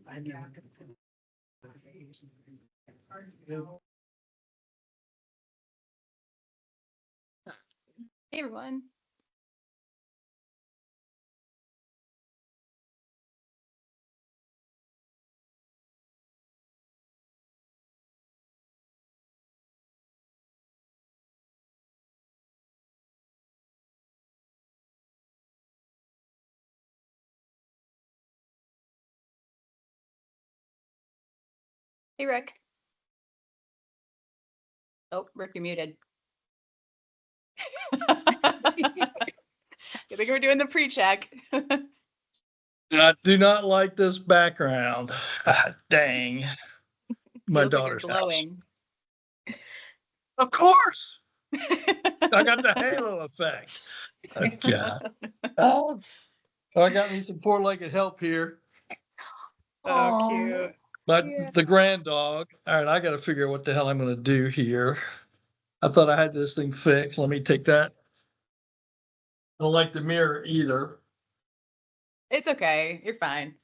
Hey everyone. Hey Rick. Oh, Rick, you're muted. I think we're doing the pre-check. I do not like this background. Dang. My Feels like you're daughter's house. glowing. Of course. I got the halo effect. Oh, God. Oh, so I got me some four-legged help here. Oh, cute. But Yeah. the grand dog. All right, I got to figure out what the hell I'm going to do here. I thought I had this thing fixed. Let me take that. I don't like the mirror either. It's okay. You're fine.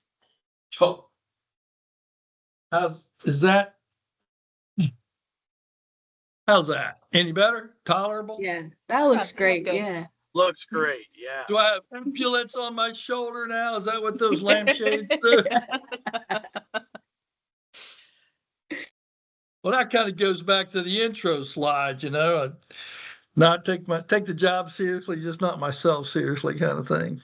Oh. Is that? How's that? Any better? Tolerable? Yeah, that looks great. good. Yeah. Looks great. Yeah. Do I have impulets on my shoulder now? Is that what those lampshades do? Well, that kind of goes back to the intro slide, not take the job seriously, just not myself seriously kind of thing.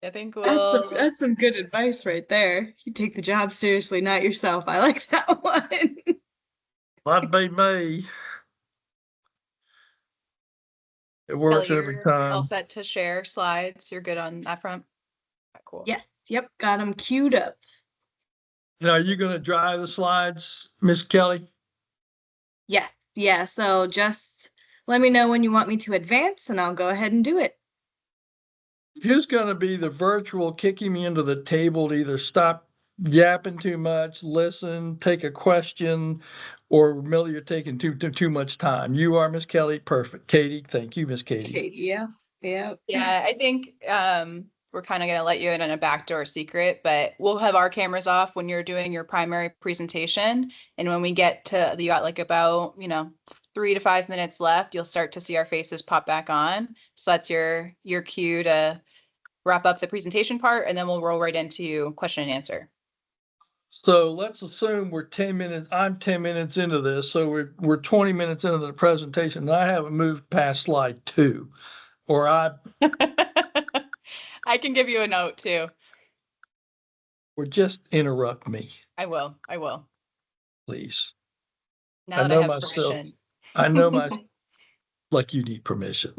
I think That's some good advice right there. You take the job seriously, not yourself. I like that one. That'd be me. It works Kelly, every you're all time. set to share slides. You're good on that front. Okay, cool. Yes. Yep. Got them queued up. Are you going to drive the slides, Miss Kelly? Yes. Yeah. So just let me know when you want me to advance and I'll go ahead and do it. Who's going to be the virtual kicking me into the table to either stop yapping too much, listen, take a question, or Millie, you're taking too much time? You are, Miss Kelly. Perfect. Katie, thank you, Miss Katie. Okay. Yeah. Yeah. Yeah, I think we're kind of going to let you in on a backdoor secret, but we'll have our cameras off when you're doing your primary presentation. And when we get to, you got like about, 3 to 5 minutes left, you'll start to see our faces pop back on. So that's your cue to wrap up the presentation part, and then we'll roll right into question and answer. So let's assume we're 10 minutes. I'm 10 minutes into this. So we're 20 minutes into the presentation. And I haven't moved past slide 2. Or I can give you a note too. Or just interrupt me. I will. Please. Now that I have permission. I know like you need permission.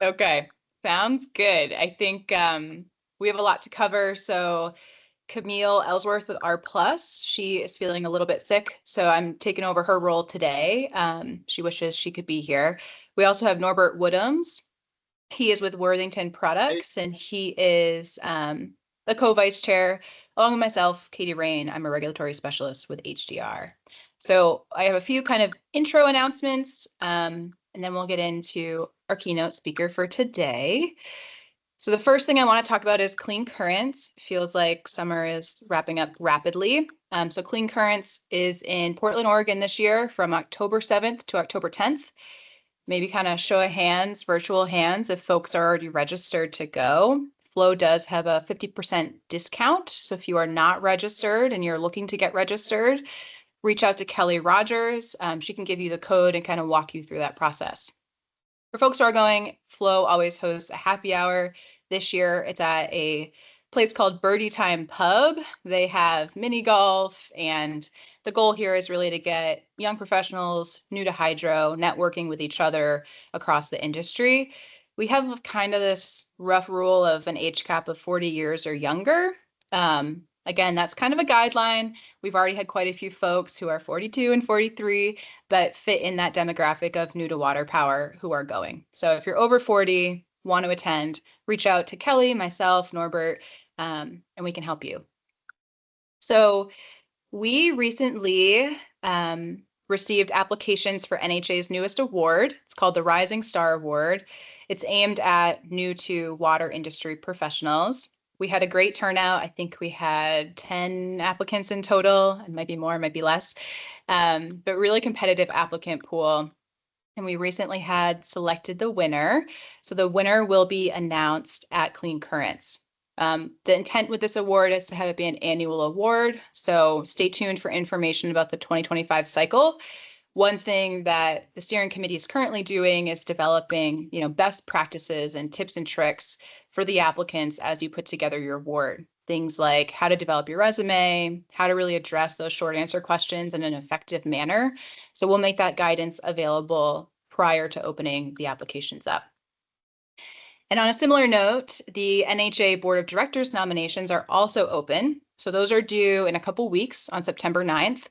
Okay, sounds good. I think we have a lot to cover. So Camille Ellsworth with R+, she is feeling a little bit sick, so I'm taking over her role today. She wishes she could be here. We also have Norbert Woodhams. He is with Worthington Products, and he is the co-vice chair, along with myself, Katie Rain. I'm a regulatory specialist with HDR. So I have a few kind of intro announcements, and then we'll get into our keynote speaker for today. So the first thing I want to talk about is Clean Currents. Feels like summer is wrapping up rapidly. So Clean Currents is in Portland, Oregon this year from October 7th to October 10th. Maybe kind of show of hands, virtual hands, if folks are already registered to go. Flow does have a 50% discount. So if you are not registered and you're looking to get registered, reach out to Kelly Rogers. She can give you the code and kind of walk you through that process. For folks who are going, Flow always hosts a happy hour. This year, it's at a place called Birdie Time Pub. They have mini golf, and the goal here is really to get young professionals new to hydro, networking with each other across the industry. We have kind of this rough rule of an age cap of 40 years or younger. Again, that's kind of a guideline. We've already had quite a few folks who are 42 and 43, but fit in that demographic of new to Waterpower who are going. So if you're over 40, want to attend, reach out to Kelly, myself, Norbert, and we can help you. So we recently received applications for NHA's newest award. It's called the Rising Star Award. It's aimed at new to water industry professionals. We had a great turnout. I think we had 10 applicants in total. It might be more, it might be less, but really competitive applicant pool. And we recently had selected the winner. So the winner will be announced at Clean Currents. The intent with this award is to have it be an annual award. So stay tuned for information about the 2025 cycle. One thing that the steering committee is currently doing is developing, best practices and tips and tricks for the applicants as you put together your award. Things like how to develop your resume, how to really address those short answer questions in an effective manner. So we'll make that guidance available prior to opening the applications up. And on a similar note, the NHA Board of Directors nominations are also open. So those are due in a couple weeks on September 9th.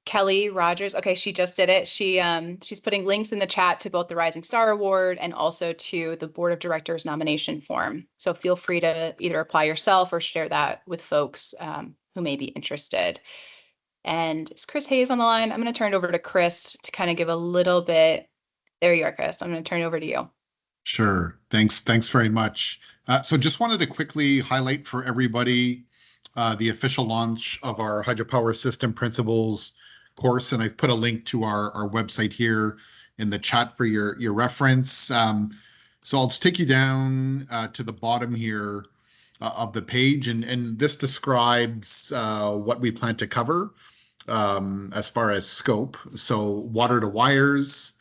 Kelly Rogers, okay, she just did it. She's putting links in the chat to both the Rising Star Award and also to the Board of Directors nomination form. So feel free to either apply yourself or share that with folks who may be interested. And is Chris Hayes on the line? I'm going to turn it over to Chris to kind of give a little bit. There you are, Chris. I'm going to turn it over to you. Sure. Thanks very much. So just wanted to quickly highlight for everybody the official launch of our Hydropower System Principles course, and I've put a link to our website here in the chat for your reference. So I'll just take you down to the bottom here of the page, and this describes what we plan to cover as far as scope. So water to wires,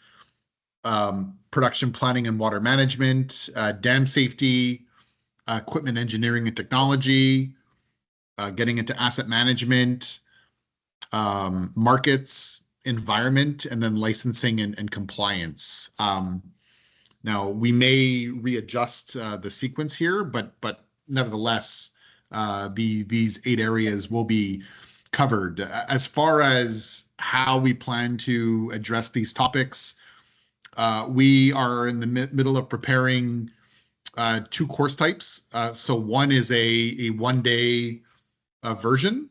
production planning and water management, dam safety, equipment engineering and technology, getting into asset management, markets, environment, and then licensing and compliance. Now, we may readjust the sequence here, but nevertheless, these 8 areas will be covered. As far as how we plan to address these topics, we are in the middle of preparing 2 course types. So one is a one-day version,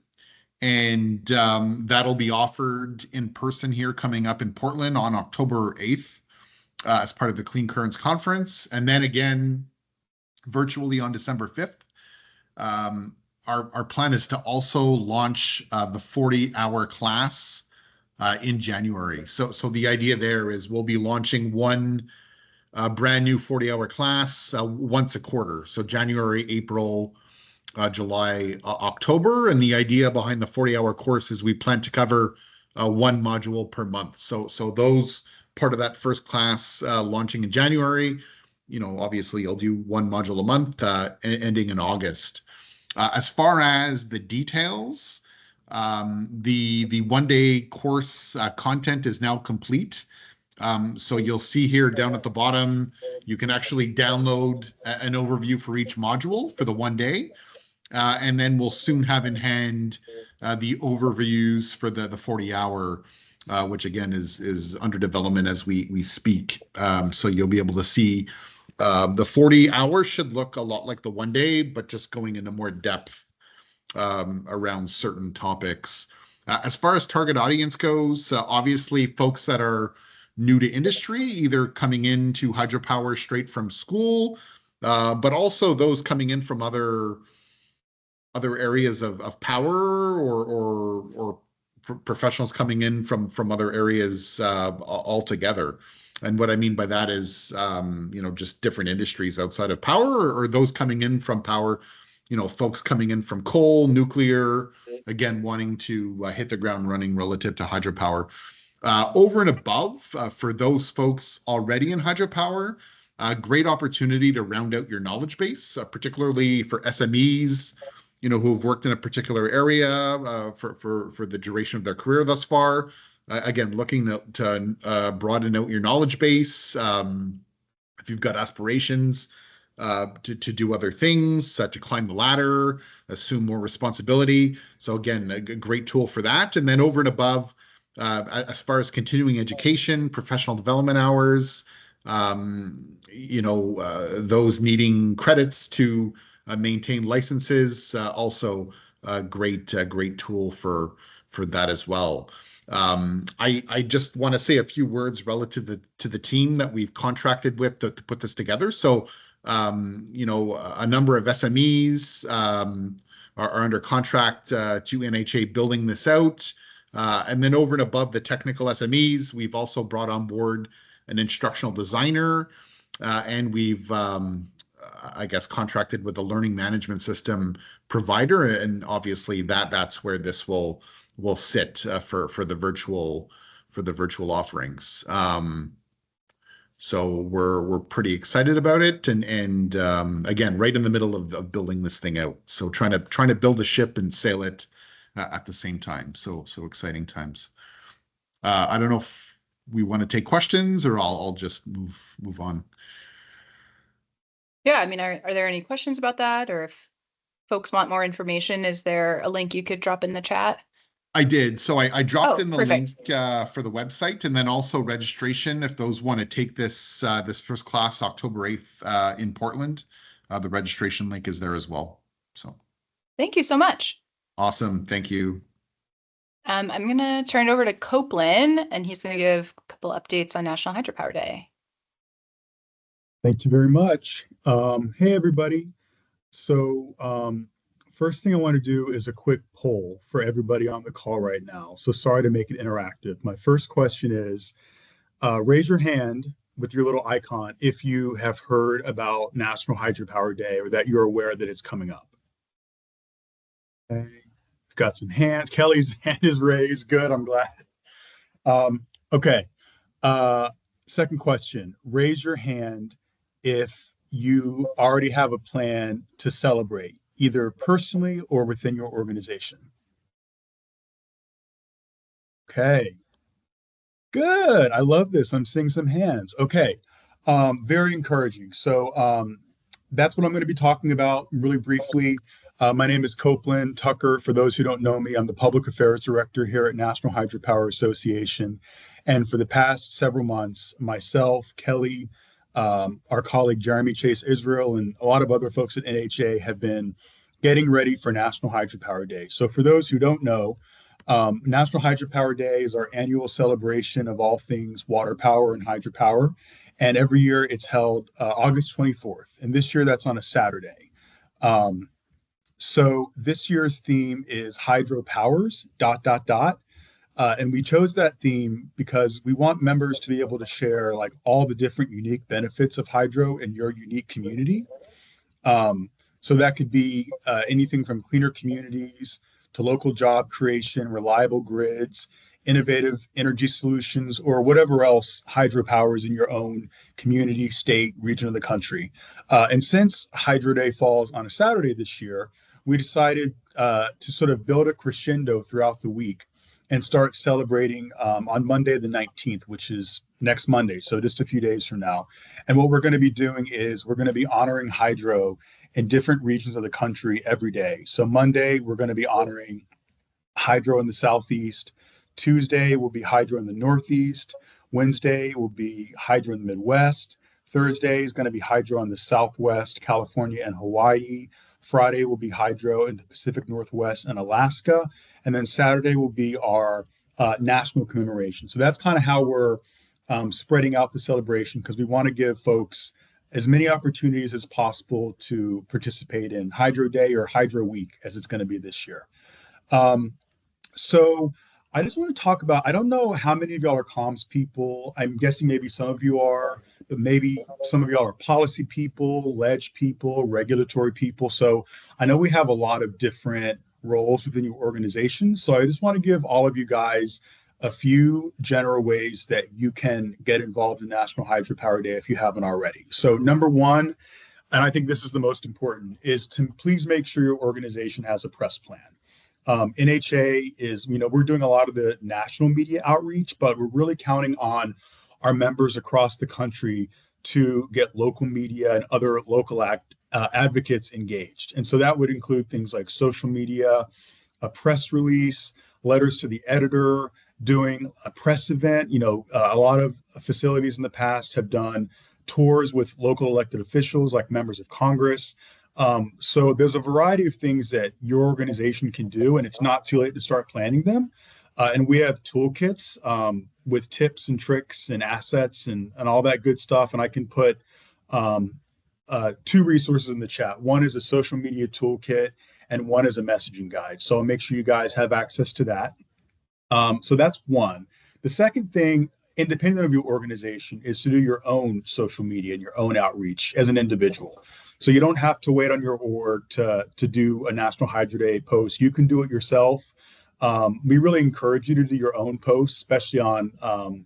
and that'll be offered in person here coming up in Portland on October 8th as part of the Clean Currents Conference, and then again virtually on December 5th. Our plan is to also launch the 40-hour class in January. So the idea there is we'll be launching one brand new 40-hour class once a quarter. So January, April, July, October. And the idea behind the 40-hour course is we plan to cover one module per month. So those part of that first class launching in January, obviously you'll do one module a month ending in August. As far as the details, the one-day course content is now complete. So you'll see here down at the bottom, you can actually download an overview for each module for the one day. And then we'll soon have in hand the overviews for the 40-hour, which again is under development as we speak. So you'll be able to see the 40-hour should look a lot like the one day, but just going into more depth around certain topics. As far as target audience goes, obviously folks that are new to industry, either coming into hydropower straight from school, but also those coming in from other areas of power or professionals coming in from other areas altogether. And what I mean by that is, just different industries outside of power, or those coming in from power, folks coming in from coal, nuclear, again, wanting to hit the ground running relative to hydropower. Over and above, for those folks already in hydropower, great opportunity to round out your knowledge base, particularly for SMEs, who've worked in a particular area for the duration of their career thus far. Again, looking to broaden out your knowledge base. If you've got aspirations to do other things, to climb the ladder, assume more responsibility. So again, a great tool for that. And then over and above, as far as continuing education, professional development hours, those needing credits to maintain licenses, also a great tool for that as well. I just want to say a few words relative to the team that we've contracted with to put this together. So, a number of SMEs are under contract to NHA building this out. And then over and above the technical SMEs, we've also brought on board an instructional designer, and we've I guess contracted with a learning management system provider, and obviously that's where this will sit for the virtual offerings. So we're pretty excited about it, and again, right in the middle of building this thing out. So trying to build a ship and sail it at the same time. So exciting times. I don't know if we want to take questions, or I'll just move on. Yeah, I mean, are there any questions about that? Or if folks want more information, is there a link you could drop in the chat? I did. So I dropped in the perfect. link for the website, and then also registration if those want to take this this first class October 8th in Portland. The registration link is there as well. So thank you so much. Awesome. Thank you. I'm going to turn it over to Copeland, and he's going to give a couple updates on National Hydropower Day. Thank you very much. Hey, everybody. So first thing I want to do is a quick poll for everybody on the call right now. So sorry to make it interactive. My first question is, raise your hand with your little icon if you have heard about National Hydropower Day or that you're aware that it's coming up. Okay. Got some hands. Kelly's hand is raised. Good. I'm glad. Okay. Second question. Raise your hand if you already have a plan to celebrate, either personally or within your organization. Okay. Good. I love this. I'm seeing some hands. Okay. Very encouraging. So that's what I'm going to be talking about really briefly. My name is Copeland Tucker. For those who don't know me, I'm the Public Affairs Director here at National Hydropower Association. And for the past several months, myself, Kelly, our colleague Jeremy Chase Israel, and a lot of other folks at NHA have been getting ready for National Hydropower Day. So for those who don't know, National Hydropower Day is our annual celebration of all things water power and hydropower. And every year it's held August 24th. And this year that's on a Saturday. So this year's theme is Hydro Powers, ... And we chose that theme because we want members to be able to share like all the different unique benefits of hydro in your unique community. So that could be anything from cleaner communities to local job creation, reliable grids, innovative energy solutions, or whatever else hydropower is in your own community, state, region of the country. And since Hydro Day falls on a Saturday this year, we decided to sort of build a crescendo throughout the week and start celebrating on Monday the 19th, which is next Monday, so just a few days from now. And what we're going to be doing is we're going to be honoring hydro in different regions of the country every day. So Monday, we're going to be honoring hydro in the Southeast. Tuesday will be hydro in the Northeast. Wednesday will be hydro in the Midwest. Thursday is going to be hydro in the Southwest, California, and Hawaii. Friday will be hydro in the Pacific Northwest and Alaska. And then Saturday will be our national commemoration. So that's kind of how we're spreading out the celebration, because we want to give folks as many opportunities as possible to participate in Hydro Day or Hydro Week, as it's going to be this year. So I just want to talk about, I don't know how many of y'all are comms people. I'm guessing maybe some of you are, but maybe some of y'all are policy people, ledge people, regulatory people. So I know we have a lot of different roles within your organization. So I just want to give all of you guys a few general ways that you can get involved in National Hydropower Day if you haven't already. So number one, and I think this is the most important, is to please make sure your organization has a press plan. NHA is, we're doing a lot of the national media outreach, but we're really counting on our members across the country to get local media and other local advocates engaged. And so that would include things like social media, a press release, letters to the editor, doing a press event. A lot of facilities in the past have done tours with local elected officials like members of Congress. So there's a variety of things that your organization can do, and it's not too late to start planning them. And we have toolkits with tips and tricks and assets and all that good stuff. And I can put um, two resources in the chat. One is a social media toolkit, and one is a messaging guide. So I'll make sure you guys have access to that. So that's one. The second thing, independent of your organization, is to do your own social media and your own outreach as an individual. So you don't have to wait on your org to do a National Hydro Day post. You can do it yourself. We really encourage you to do your own posts, especially on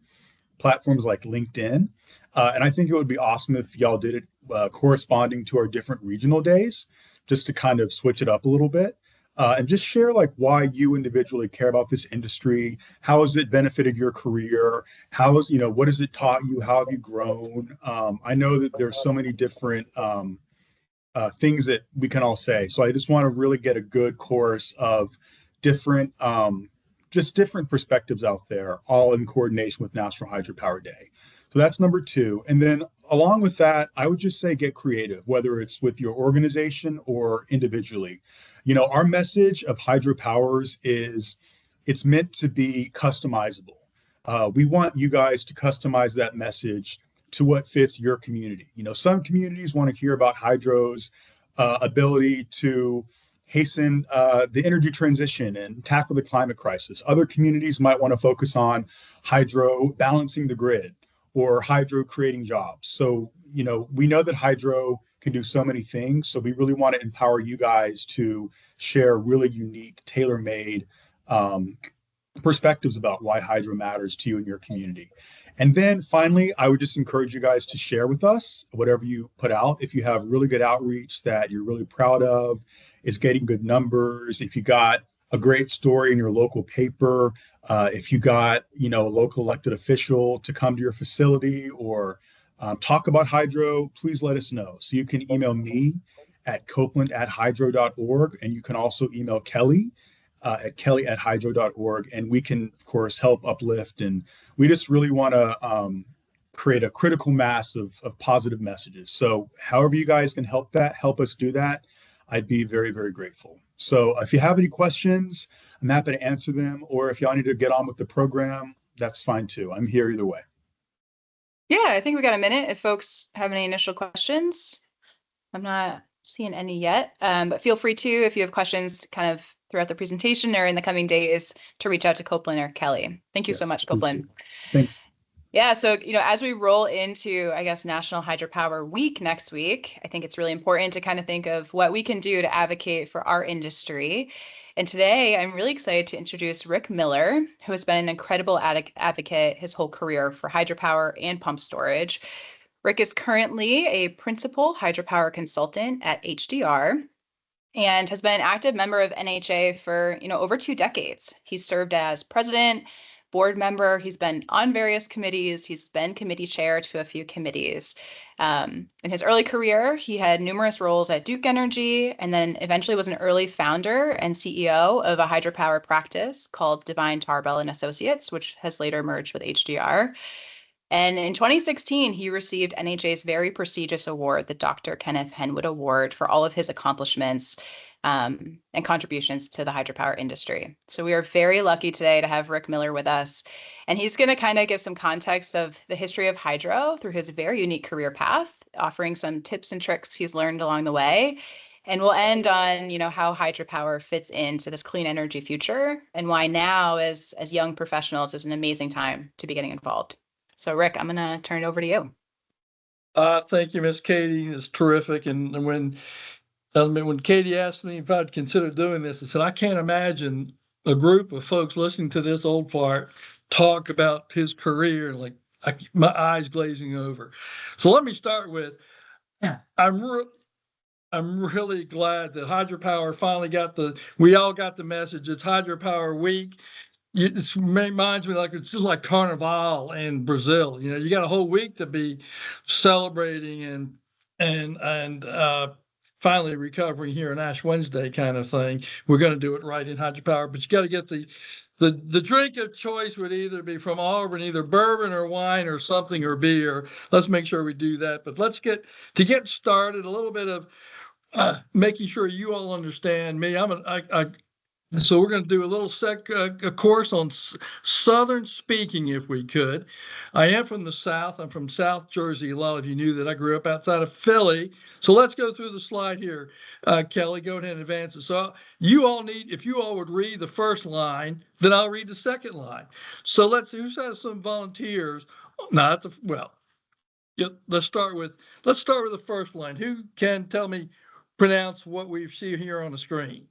platforms like LinkedIn. And I think it would be awesome if y'all did it corresponding to our different regional days, just to kind of switch it up a little bit. And just share like why you individually care about this industry. How has it benefited your career? How is, what has it taught you? How have you grown? I know that there's so many different things that we can all say. So I just want to really get a good chorus of different, just different perspectives out there, all in coordination with National Hydropower Day. So that's number two. And then along with that, I would just say get creative, whether it's with your organization or individually. Our message of hydropowers is it's meant to be customizable. We want you guys to customize that message to what fits your community. Some communities want to hear about hydro's ability to hasten the energy transition and tackle the climate crisis. Other communities might want to focus on hydro balancing the grid or hydro creating jobs. So, we know that hydro can do so many things. So we really want to empower you guys to share really unique, tailor-made perspectives about why hydro matters to you and your community. And then finally, I would just encourage you guys to share with us whatever you put out. If you have really good outreach that you're really proud of, is getting good numbers, if you got a great story in your local paper, if you got, a local elected official to come to your facility or talk about hydro, please let us know. So you can email me at copeland@hydro.org, and you can also email Kelly at kelly@hydro.org, and we can, of course, help uplift. And we just really want to create a critical mass of positive messages. So however you guys can help us do that, I'd be very, very grateful. So if you have any questions, I'm happy to answer them. Or if y'all need to get on with the program, that's fine too. I'm here either way. Yeah, I think we got a minute if folks have any initial questions. I'm not seeing any yet, but feel free to, if you have questions kind of throughout the presentation or in the coming days, to reach out to Copeland or Kelly. Thank you so much, Copeland. Thanks. Yeah, so, as we roll into, I guess, National Hydropower Week next week, I think it's really important to kind of think of what we can do to advocate for our industry. And today, I'm really excited to introduce Rick Miller, who has been an incredible advocate his whole career for hydropower and pump storage. Rick is currently a principal hydropower consultant at HDR and has been an active member of NHA for, over 2 decades. He's served as president, board member. He's been on various committees. He's been committee chair to a few committees. In his early career, he had numerous roles at Duke Energy, and then eventually was an early founder and CEO of a hydropower practice called Divine Tarbell and Associates, which has later merged with HDR. And in 2016, he received NHA's very prestigious award, the Dr. Kenneth Henwood Award, for all of his accomplishments and contributions to the hydropower industry. So we are very lucky today to have Rick Miller with us. And he's going to kind of give some context of the history of hydro through his very unique career path, offering some tips and tricks he's learned along the way. And we'll end on, how hydropower fits into this clean energy future and why now, as young professionals, is an amazing time to be getting involved. So Rick, I'm going to turn it over to you. Thank you, Miss Katie. It's terrific. And when Katie asked me if I'd consider doing this, I said, I can't imagine a group of folks listening to this old fart talk about his career, my eyes glazing over. So let me start with, I'm really glad that hydropower finally we all got the message. It's Hydropower Week. It reminds me it's just like Carnival in Brazil. You got a whole week to be celebrating and finally recovering here in Ash Wednesday kind of thing. We're going to do it right in hydropower, but you got to get the drink of choice would either be from Auburn, either bourbon or wine or something or beer. Let's make sure we do that. But let's get started. A little bit of making sure you all understand me. So we're going to do a little a course on Southern speaking, if we could. I am from the South. I'm from South Jersey. A lot of you knew that I grew up outside of Philly. So let's go through the slide here. Kelly, go ahead and advance it. So you all need, if you all would read the first line, then I'll read the second line. So who's has some volunteers? Not the, well, yeah, let's start with the first line. Who can tell me, pronounce what we see here on the screen?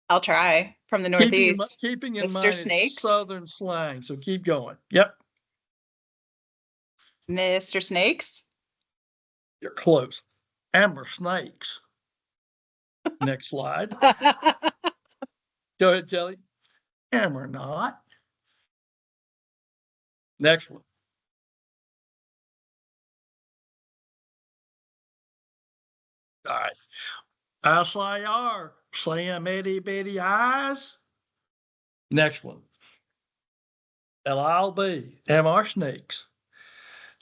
I'll try. From the Northeast. Keeping in Mr. mind it's Snakes. Southern slang, so keep going. Yep, Mr. Snakes. you're close. Amber snakes. Next slide. Go ahead, Kelly. Amber not. Next one. All right. S-I-R. Slam itty bitty eyes. Next one. L-I-L-B. M-R snakes.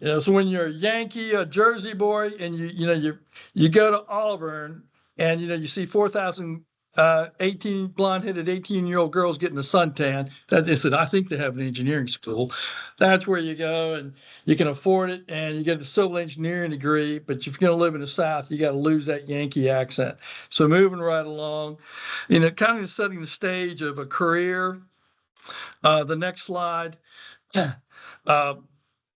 So when you're a Yankee, a Jersey boy, and you go to Auburn, and you see 4,000 blonde-headed 18-year-old girls getting a suntan. That is it. I think they have an engineering school. That's where you go, and you can afford it, and you get a civil engineering degree. But if you're going to live in the South, you got to lose that Yankee accent. So moving right along, kind of setting the stage of a career. The next slide.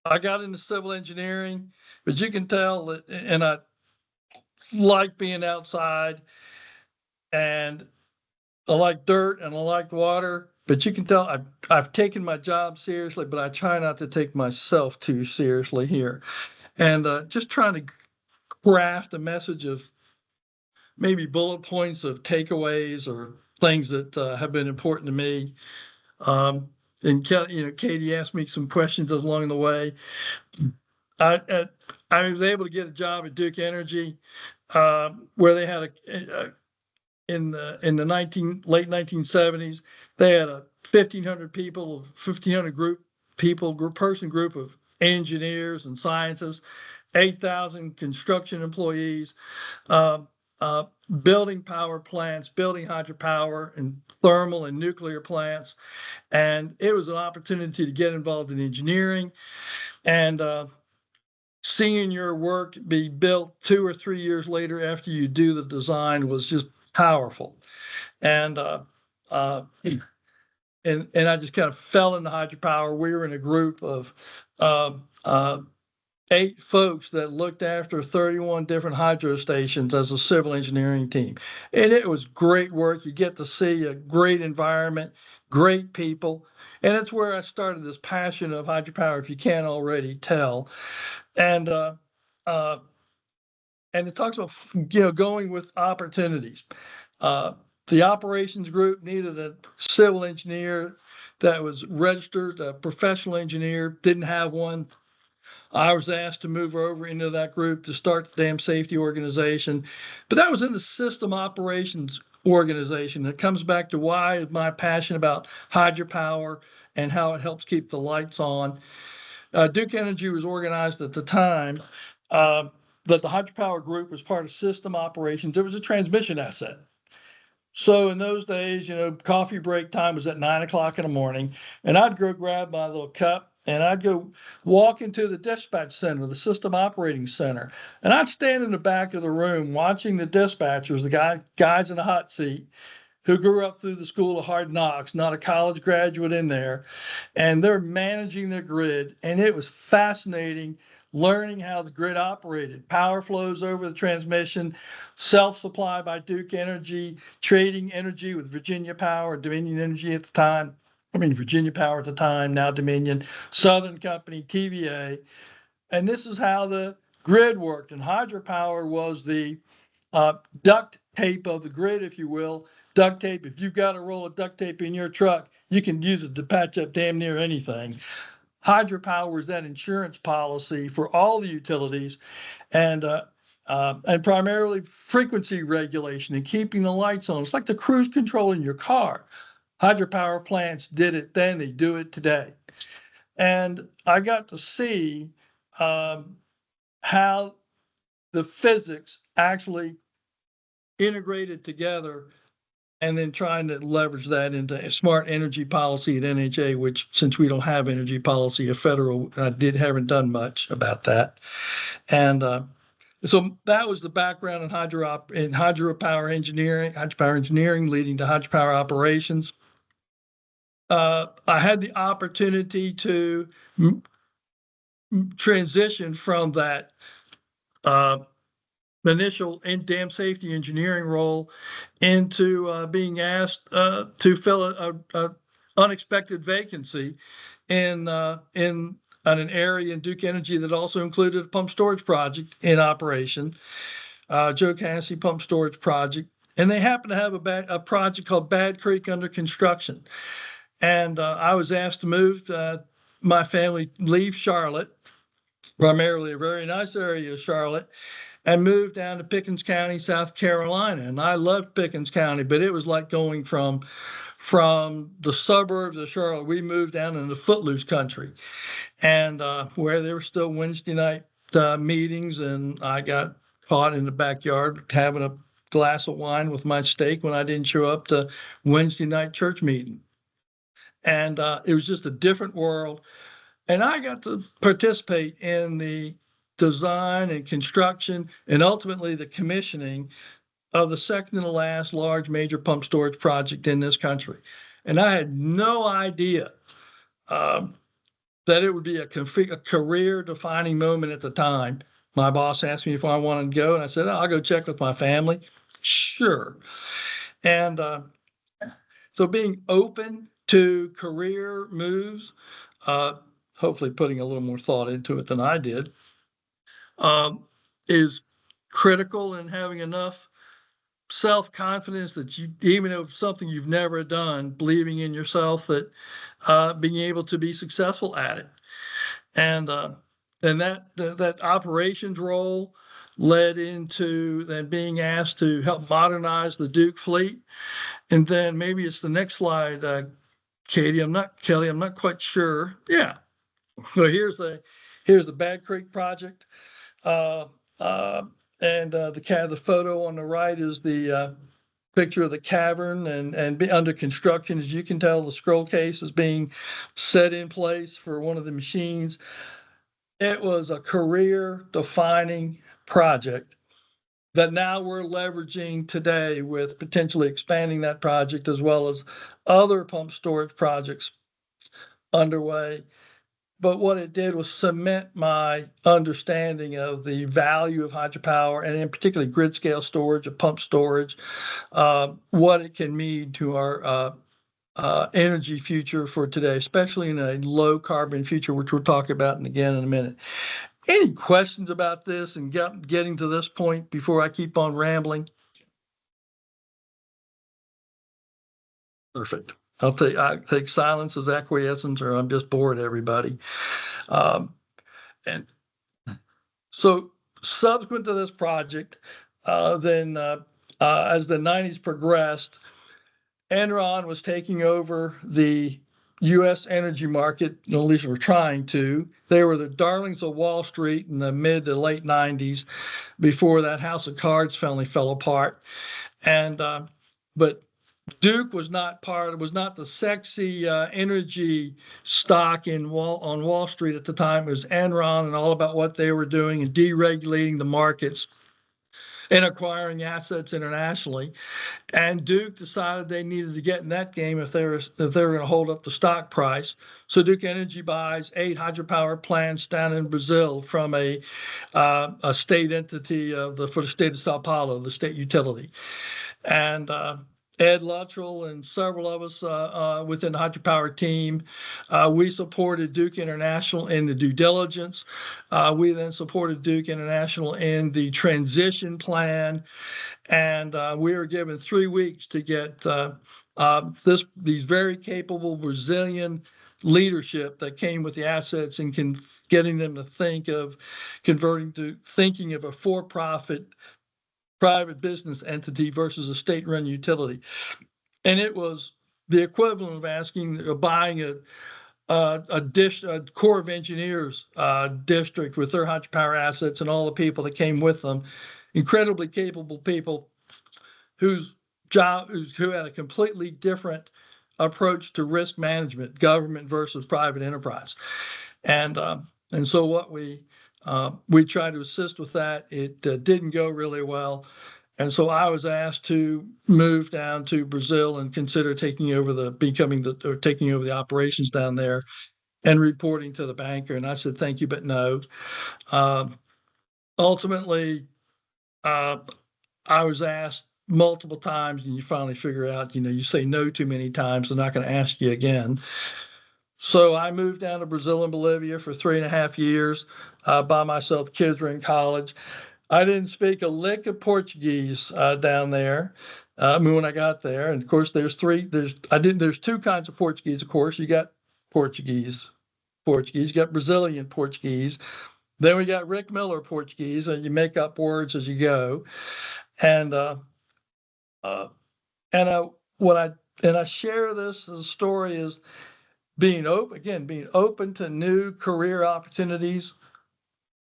I got into civil engineering, but you can tell that, and I like being outside, and I like dirt and I like water, but you can tell I've taken my job seriously, but I try not to take myself too seriously here. And just trying to craft a message of maybe bullet points of takeaways or things that have been important to me. And Katie asked me some questions along the way. I was able to get a job at Duke Energy, where they had in the late 1970s, they had a 1,500 person group of engineers and scientists, 8,000 construction employees, uh, uh, building power plants, building hydropower and thermal and nuclear plants. And it was an opportunity to get involved in engineering, and seeing your work be built 2 or 3 years later after you do the design was just powerful. And and I just kind of fell into hydropower. We were in a group of uh, uh, 8 folks that looked after 31 different hydro stations as a civil engineering team. And it was great work. You get to see a great environment, great people. And it's where I started this passion of hydropower, if you can't already tell. And uh, and it talks about going with opportunities. The operations group needed a civil engineer that was registered, a professional engineer, didn't have one. I was asked to move over into that group to start the dam safety organization, but that was in the system operations organization. It comes back to why my passion about hydropower and how it helps keep the lights on. Duke Energy was organized at the time, that the hydropower group was part of system operations. It was a transmission asset. So in those days, coffee break time was at 9 o'clock in the morning, and I'd go grab my little cup and I'd go walk into the dispatch center, the system operating center, and I'd stand in the back of the room watching the dispatchers, the guys in the hot seat, who grew up through the school of hard knocks, not a college graduate in there, and they're managing the grid. And it was fascinating learning how the grid operated. Power flows over the transmission, self-supply by Duke Energy, trading energy with Virginia Power, Dominion Energy at the time. Virginia Power at the time, now Dominion, Southern Company, TVA. And this is how the grid worked. And hydropower was the duct tape of the grid, if you will. Duct tape, if you've got a roll of duct tape in your truck, you can use it to patch up damn near anything. Hydropower is that insurance policy for all the utilities, and primarily frequency regulation and keeping the lights on. It's like the cruise control in your car. Hydropower plants did it then, they do it today. And I got to see how the physics actually integrated together, and then trying to leverage that into smart energy policy at NHA, which, since we don't have energy policy, a federal, haven't done much about that. And so that was the background in hydropower engineering, leading to hydropower operations. I had the opportunity to transition from that initial dam safety engineering role into being asked to fill a unexpected vacancy in an area in Duke Energy that also included a pump storage project in operation, Joe Cassie Pump Storage Project. And they happen to have a project called Bad Creek under construction. And I was asked to move my family, leave Charlotte, primarily a very nice area of Charlotte, and moved down to Pickens County, South Carolina. And I loved Pickens County, but it was like going from the suburbs of Charlotte. We moved down into footloose country, and where there were still Wednesday night meetings, and I got caught in the backyard having a glass of wine with my steak when I didn't show up to Wednesday night church meeting. And it was just a different world. And I got to participate in the design and construction and ultimately the commissioning of the second to last large major pump storage project in this country. And I had no idea that it would be a career defining moment at the time. My boss asked me if I wanted to go, and I said, I'll go check with my family. Sure. And so being open to career moves, hopefully putting a little more thought into it than I did, is critical in having enough self-confidence that you, even if something you've never done, believing in yourself, that being able to be successful at it. And that operations role led into then being asked to help modernize the Duke fleet. And then maybe it's the next slide, Kelly, I'm not quite sure. Yeah. So here's the Bad Creek project. And the photo on the right is the picture of the cavern and be under construction. As you can tell, the scroll case is being set in place for one of the machines. It was a career defining project that now we're leveraging today with potentially expanding that project as well as other pump storage projects underway. But what it did was cement my understanding of the value of hydropower, and in particular grid scale storage, of pump storage, what it can mean to our energy future for today, especially in a low carbon future, which we'll talk about again in a minute. Any questions about this and getting to this point before I keep on rambling? Perfect. I take silence as acquiescence, or I'm just bored, everybody. And so subsequent to this project, then as the 90s progressed, Enron was taking over the U.S. energy market, at least we're trying to. They were the darlings of Wall Street in the mid to late 90s before that house of cards finally fell apart. And but Duke was not the sexy energy stock on Wall Street at the time. It was Enron and all about what they were doing and deregulating the markets and acquiring assets internationally. And Duke decided they needed to get in that game if they were going to hold up the stock price. So Duke Energy buys 8 hydropower plants down in Brazil from a state entity for the state of Sao Paulo, the state utility. And Ed Luttrell and several of us within the hydropower team, we supported Duke International in the due diligence. We then supported Duke International in the transition plan, and we were given 3 weeks to get these very capable Brazilian leadership that came with the assets and getting them to think of thinking of a for-profit private business entity versus a state-run utility. And it was the equivalent of buying a Corps of Engineers district with their hydropower assets and all the people that came with them, incredibly capable people who had a completely different approach to risk management, government versus private enterprise. And so what we tried to assist with that. It didn't go really well. And so I was asked to move down to Brazil and consider taking over the operations down there and reporting to the banker. And I said, thank you, but no. Ultimately, I was asked multiple times, and you finally figure out, you say no too many times, they're not going to ask you again. So I moved down to Brazil and Bolivia for 3.5 years by myself. Kids were in college. I didn't speak a lick of Portuguese down there. When I got there, and of course, there's two kinds of Portuguese. Of course, you got Portuguese, you got Brazilian Portuguese. Then we got Rick Miller Portuguese, and you make up words as you go. And I share this as a story is being open to new career opportunities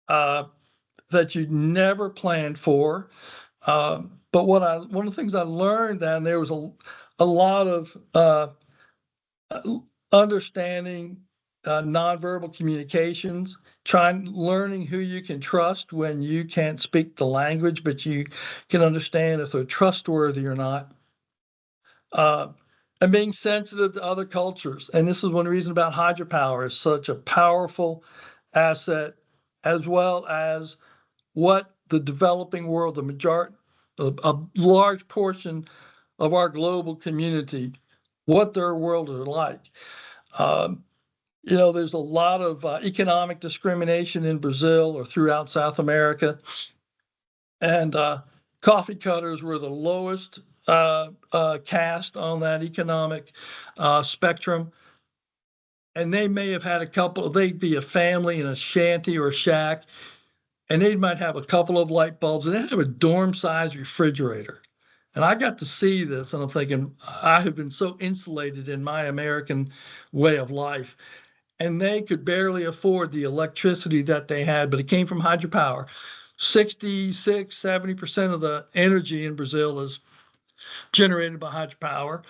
that you never planned for. But one of the things I learned down there was a lot of understanding nonverbal communications, learning who you can trust when you can't speak the language, but you can understand if they're trustworthy or not. And being sensitive to other cultures. And this is one reason about hydropower is such a powerful asset, as well as what the developing world, a large portion of our global community, what their world is like. There's a lot of economic discrimination in Brazil or throughout South America. And coffee cutters were the lowest caste on that economic spectrum. And they may have had they'd be a family in a shanty or a shack, and they might have a couple of light bulbs, and they have a dorm-sized refrigerator. And I got to see this, and I'm thinking, I have been so insulated in my American way of life. And they could barely afford the electricity that they had, but it came from hydropower. 66-70% of the energy in Brazil is generated by hydropower.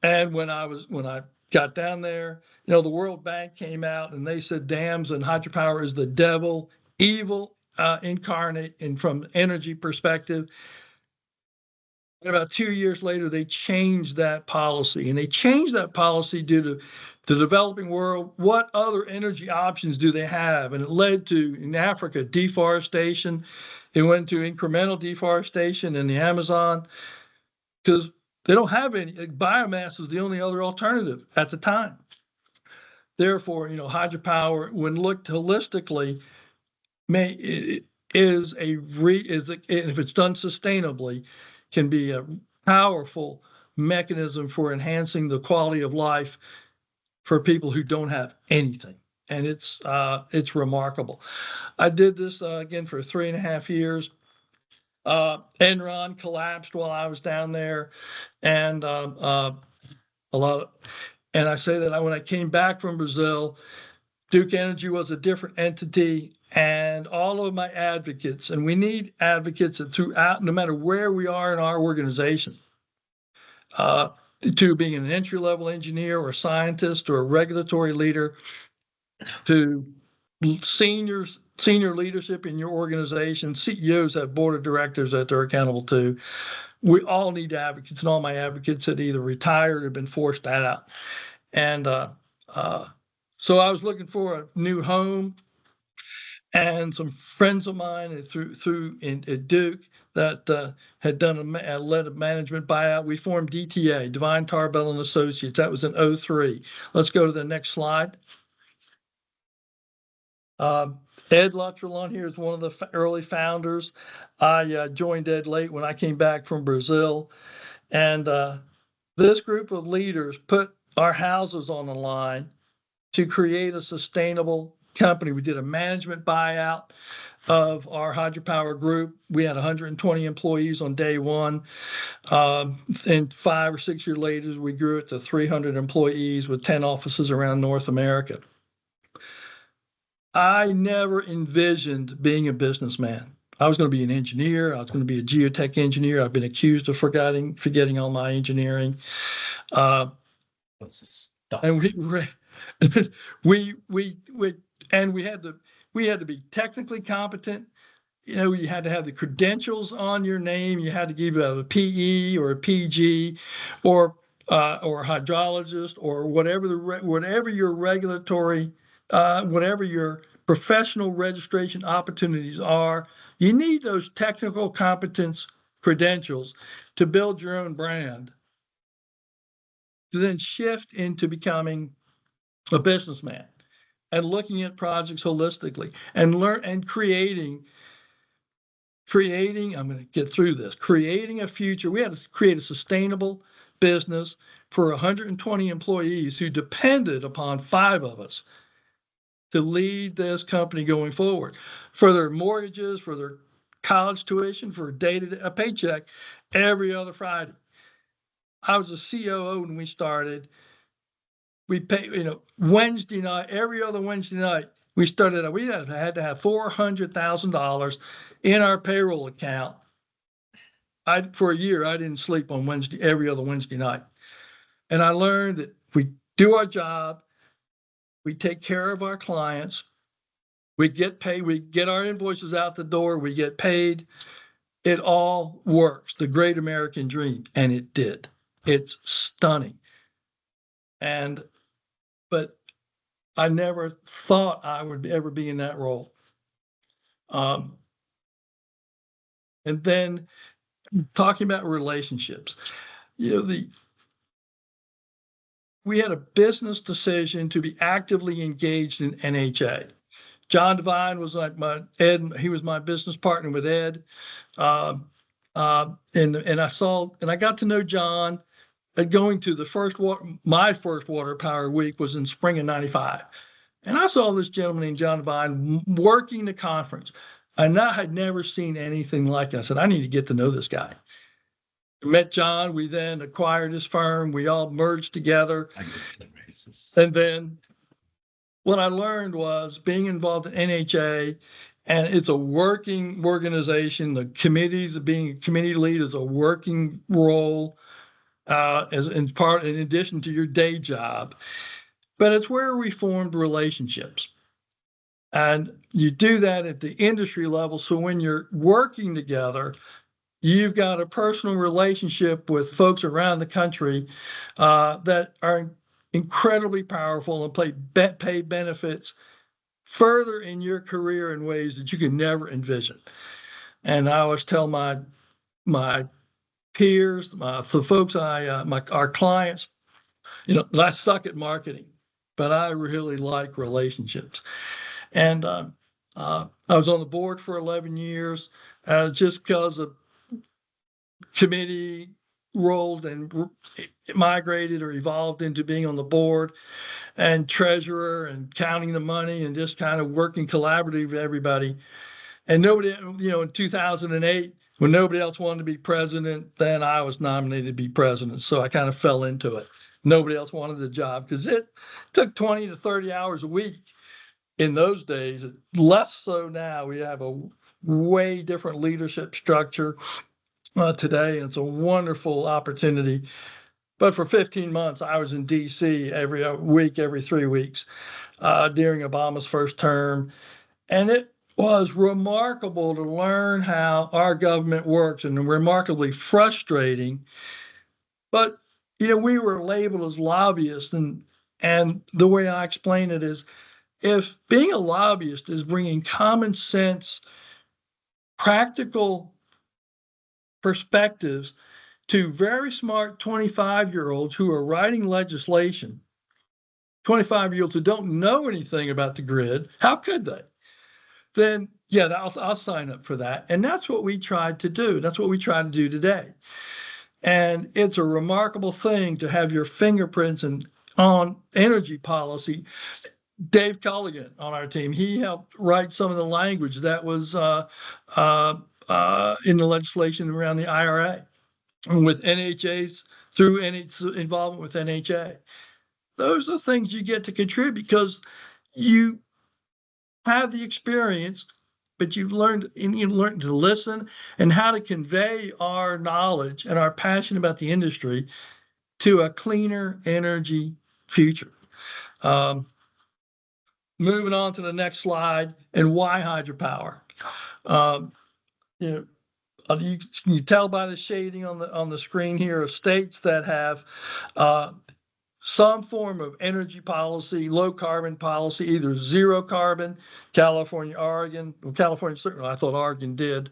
And when I got down there, the World Bank came out and they said dams and hydropower is the devil, evil incarnate, and from energy perspective. And about 2 years later, they changed that policy, and they changed that policy due to the developing world. What other energy options do they have? And it led to, in Africa, deforestation. It went to incremental deforestation in the Amazon because they don't have any. Biomass was the only other alternative at the time. Therefore, hydropower, when looked holistically, if it's done sustainably, can be a powerful mechanism for enhancing the quality of life for people who don't have anything. And it's remarkable. I did this again for 3.5 years. Enron collapsed while I was down there, and I say that when I came back from Brazil, Duke Energy was a different entity, and all of my advocates, and we need advocates throughout, no matter where we are in our organization, to being an entry-level engineer or scientist or a regulatory leader, to senior leadership in your organization. CEOs have board of directors that they're accountable to. We all need advocates, and all my advocates had either retired or been forced out. And so I was looking for a new home, and some friends of mine at Duke that had led a management buyout. We formed DTA, Divine Tarbell and Associates. That was in 2003. Let's go to the next slide. Ed Luttrell on here is one of the early founders. I joined Ed late when I came back from Brazil. And this group of leaders put our houses on the line to create a sustainable company. We did a management buyout of our hydropower group. We had 120 employees on day one. And 5 or 6 years later, we grew it to 300 employees with 10 offices around North America. I never envisioned being a businessman. I was going to be an engineer. I was going to be a geotech engineer. I've been accused of forgetting all my engineering. And we had to be technically competent. You know, you had to have the credentials on your name. You had to give a PE or a PG, or a hydrologist, or whatever your regulatory, whatever your professional registration opportunities are. You need those technical competence credentials to build your own brand, to then shift into becoming a businessman and looking at projects holistically and creating, I'm going to get through this, creating a future. We had to create a sustainable business for 120 employees who depended upon 5 of us to lead this company going forward, for their mortgages, for their college tuition, for a paycheck every other Friday. I was a COO when we started. We pay, Wednesday night, every other Wednesday night, we had to have $400,000 in our payroll account. For a year, I didn't sleep on every other Wednesday night. And I learned that we do our job, we take care of our clients, we get paid, we get our invoices out the door, we get paid. It all works, the great American dream. And it did. It's stunning. But I never thought I would ever be in that role. And then talking about relationships, we had a business decision to be actively engaged in NHA. John Devine was like he was my business partner with Ed. And I got to know John at going to my first Waterpower week was in spring of '95. And I saw this gentleman named John Devine working the conference. And I had never seen anything like it. I said, I need to get to know this guy. Met John. We then acquired his firm. We all merged together. And then what I learned was being involved in NHA, and it's a working organization. The committees, being a committee lead, is a working role in addition to your day job. But it's where we formed relationships. And you do that at the industry level. So when you're working together, you've got a personal relationship with folks around the country that are incredibly powerful and pay benefits further in your career in ways that you can never envision. And I always tell my peers, the folks our clients, I suck at marketing, but I really like relationships. And I was on the board for 11 years, just because of committee rolled and migrated or evolved into being on the board and treasurer and counting the money and just kind of working collaboratively with everybody. And nobody, in 2008, when nobody else wanted to be president, then I was nominated to be president. So I kind of fell into it. Nobody else wanted the job because it took 20 to 30 hours a week in those days. Less so now. We have a way different leadership structure today, and it's a wonderful opportunity. But for 15 months, I was in D.C. every week, every 3 weeks during Obama's first term. And it was remarkable to learn how our government works, and remarkably frustrating. But, we were labeled as lobbyists. And the way I explain it is, if being a lobbyist is bringing common sense, practical perspectives to very smart 25-year-olds who are writing legislation, 25-year-olds who don't know anything about the grid, how could they? Then, yeah, I'll sign up for that. And that's what we tried to do. That's what we try to do today. And it's a remarkable thing to have your fingerprints on energy policy. Dave Culligan on our team, he helped write some of the language that was in the legislation around the IRA with NHA's through involvement with NHA. Those are things you get to contribute because you have the experience but you learn to listen and how to convey our knowledge and our passion about the industry to a cleaner energy future. Moving on to the next slide, and why hydropower. You know, you tell by the shading on the screen here of states that have some form of energy policy, low carbon policy, either zero carbon, California, Oregon. Well, California certainly, I thought Oregon did.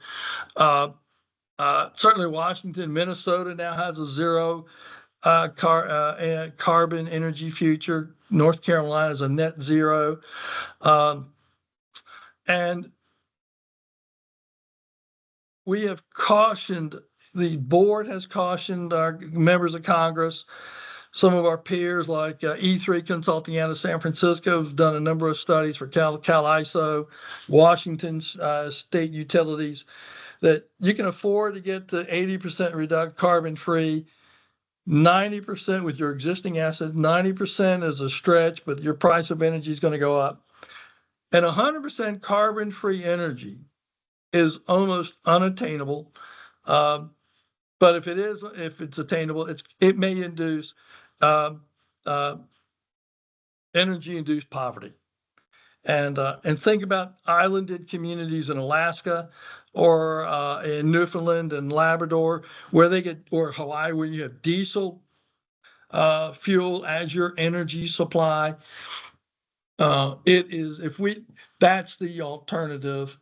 Certainly Washington, Minnesota now has a zero carbon energy future. North Carolina is a net zero. And we have cautioned, the board has cautioned our members of Congress. Some of our peers like E3 Consulting out of San Francisco have done a number of studies for CalISO, Washington's state utilities, that you can afford to get to 80% reduction carbon free, 90% with your existing assets, 90% is a stretch, but your price of energy is going to go up. And 100% carbon free energy is almost unattainable. But if it's attainable, it may induce energy-induced poverty. And think about islanded communities in Alaska or in Newfoundland and Labrador, or Hawaii, where you have diesel fuel as your energy supply. That's the alternative.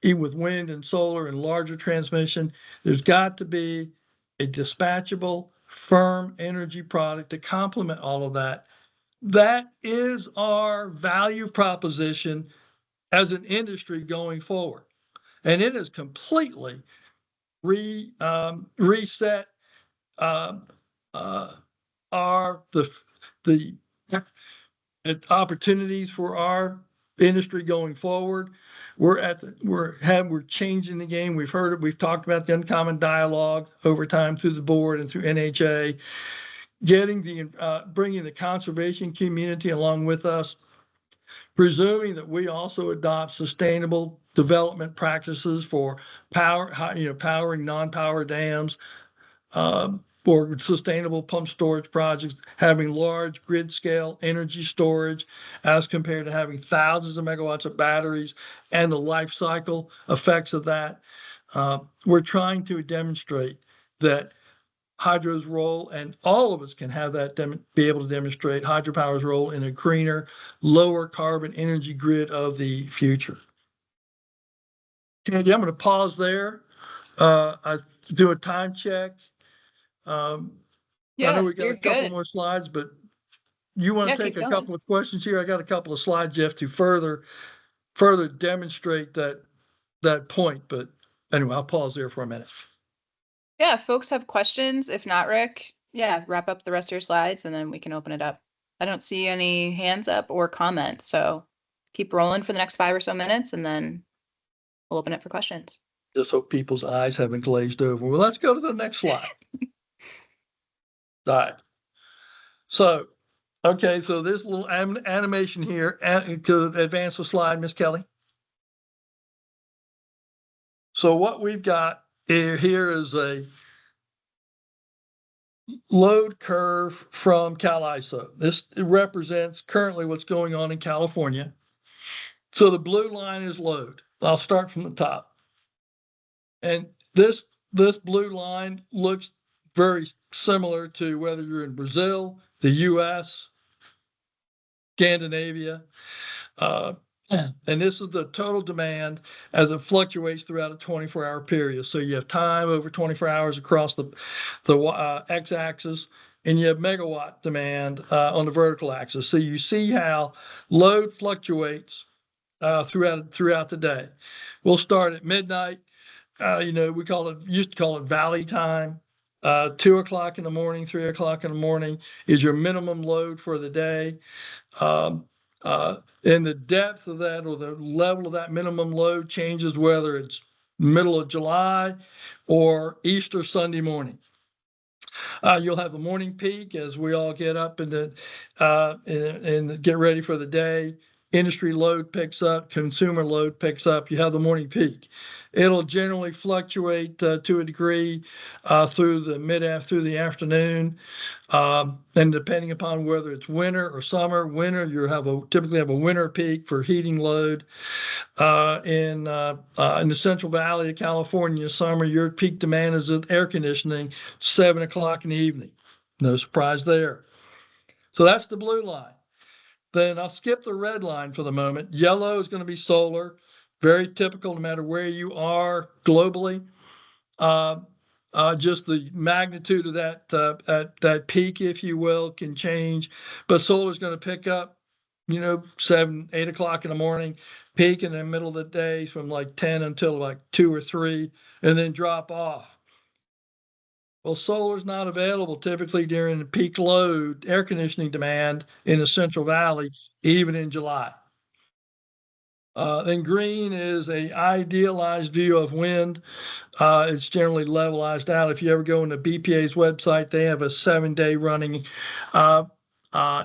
Even with wind and solar and larger transmission, there's got to be a dispatchable, firm energy product to complement all of that. That is our value proposition as an industry going forward. And it has completely reset the opportunities for our industry going forward. We're changing the game. We've talked about the uncommon dialogue over time through the board and through NHA, bringing the conservation community along with us, presuming that we also adopt sustainable development practices for powering non-power dams, or sustainable pump storage projects, having large grid scale energy storage as compared to having thousands of megawatts of batteries and the life cycle effects of that. We're trying to demonstrate that hydro's role, and all of us can have that, be able to demonstrate hydropower's role in a greener, lower carbon energy grid of the future. Candy, I'm going to pause there. I do a time check. I know we got a couple more slides, but you want to take a couple of questions here? I got a couple of slides, Jeff, to further demonstrate that point. But anyway, I'll pause there for a minute. Yeah, if folks have questions. If not, Rick, wrap up the rest of your slides and then we can open it up. I don't see any hands up or comments, so keep rolling for the next 5 or so minutes and then we'll open it for questions. Just hope people's eyes haven't glazed over. Well, let's go to the next slide. All right. So, okay, so this little animation here, to advance the slide, Miss Kelly. So what we've got here is a load curve from CalISO. This represents currently what's going on in California. So the blue line is load. I'll start from the top. And this blue line looks very similar to whether you're in Brazil, the US, Scandinavia. And this is the total demand as it fluctuates throughout a 24-hour period. So you have time over 24 hours across the x-axis, and you have megawatt demand on the vertical axis. So you see how load fluctuates throughout the day. We'll start at midnight. We used to call it valley time. 2 o'clock in the morning, 3 o'clock in the morning is your minimum load for the day. And the depth of that, or the level of that minimum load, changes whether it's middle of July or Easter Sunday morning. You'll have the morning peak as we all get up and get ready for the day. industry load picks up, consumer load picks up, you have the morning peak. It'll generally fluctuate to a degree through the afternoon. And depending upon whether it's winter or summer, winter, typically have a winter peak for heating load. In the Central Valley of California, summer, your peak demand is at air conditioning, 7 o'clock in the evening. No surprise there. So that's the blue line. Then I'll skip the red line for the moment. Yellow is going to be solar, very typical no matter where you are globally. Just the magnitude of that peak, if you will, can change. But solar is going to pick up, 7, 8 o'clock in the morning, peak in the middle of the day from like 10 until like 2 or 3, and then drop off. Well, solar is not available typically during the peak load air conditioning demand in the Central Valley, even in July. Then green is a idealized view of wind. It's generally levelized out. If you ever go into BPA's website, they have a 7-day running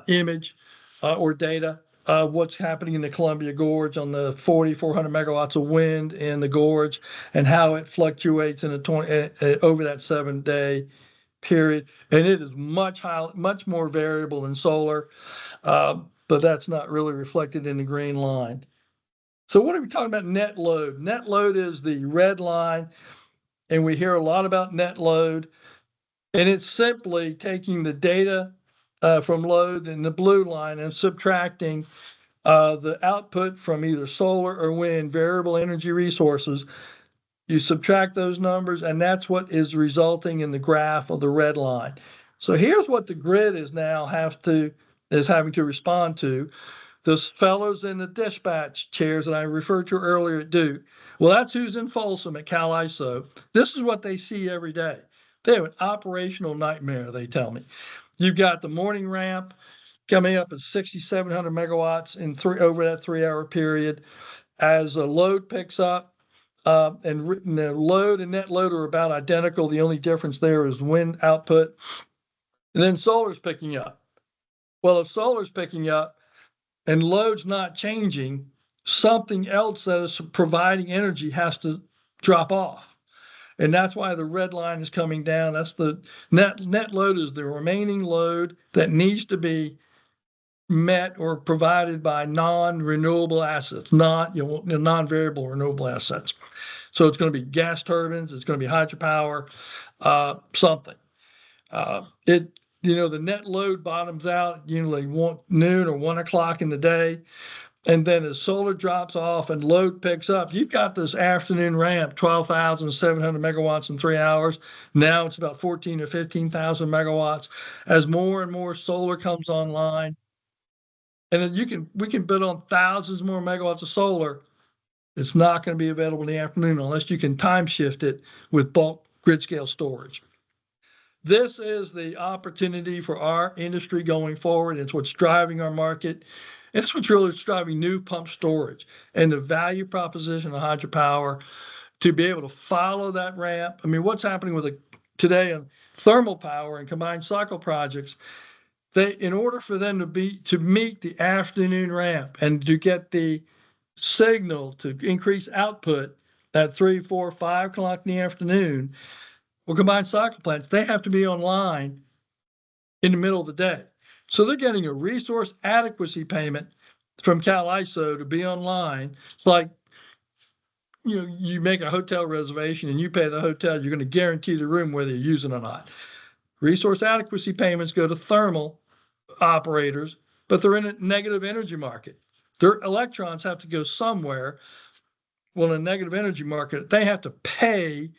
image or data of what's happening in the Columbia Gorge on the 4,400 megawatts of wind in the gorge and how it fluctuates in over that 7-day period. And it is much more variable than solar, but that's not really reflected in the green line. So what are we talking about net load? Net load is the red line, and we hear a lot about net load, and it's simply taking the data from load in the blue line and subtracting the output from either solar or wind, variable energy resources. You subtract those numbers, and that's what is resulting in the graph of the red line. So here's what the grid is now having to respond to. Those fellows in the dispatch chairs that I referred to earlier at Duke. Well, that's who's in Folsom at Cal ISO. This is what they see every day. They have an operational nightmare, they tell me. You've got the morning ramp coming up at 6,700 megawatts over that 3-hour period. As the load picks up, and the load and net load are about identical. The only difference there is wind output. And then solar's picking up. Well, if solar's picking up, and load's not changing, something else that is providing energy has to drop off. And that's why the red line is coming down. That's the net load is the remaining load that needs to be met or provided by non-renewable assets, non-variable renewable assets. So it's going to be gas turbines, it's going to be hydropower, something. The net load bottoms out usually noon or 1 o'clock in the day. And then as solar drops off and load picks up, you've got this afternoon ramp, 12,700 megawatts in 3 hours. Now it's about 14 or 15,000 megawatts. As more and more solar comes online, and then we can build on thousands more megawatts of solar. It's not going to be available in the afternoon unless you can time shift it with bulk grid scale storage. This is the opportunity for our industry going forward. It's what's driving our market. And it's what's really driving new pump storage and the value proposition of hydropower to be able to follow that ramp. I mean, what's happening today in thermal power and combined cycle projects, in order for them to meet the afternoon ramp and to get the signal to increase output at 3, 4, 5 o'clock in the afternoon, well, combined cycle plants, they have to be online in the middle of the day. So they're getting a resource adequacy payment from Cal ISO to be online. It's like, you make a hotel reservation and you pay the hotel, you're going to guarantee the room whether you use it or not. Resource adequacy payments go to thermal operators, but they're in a negative energy market. Their electrons have to go somewhere. Well, in a negative energy market, they have to pay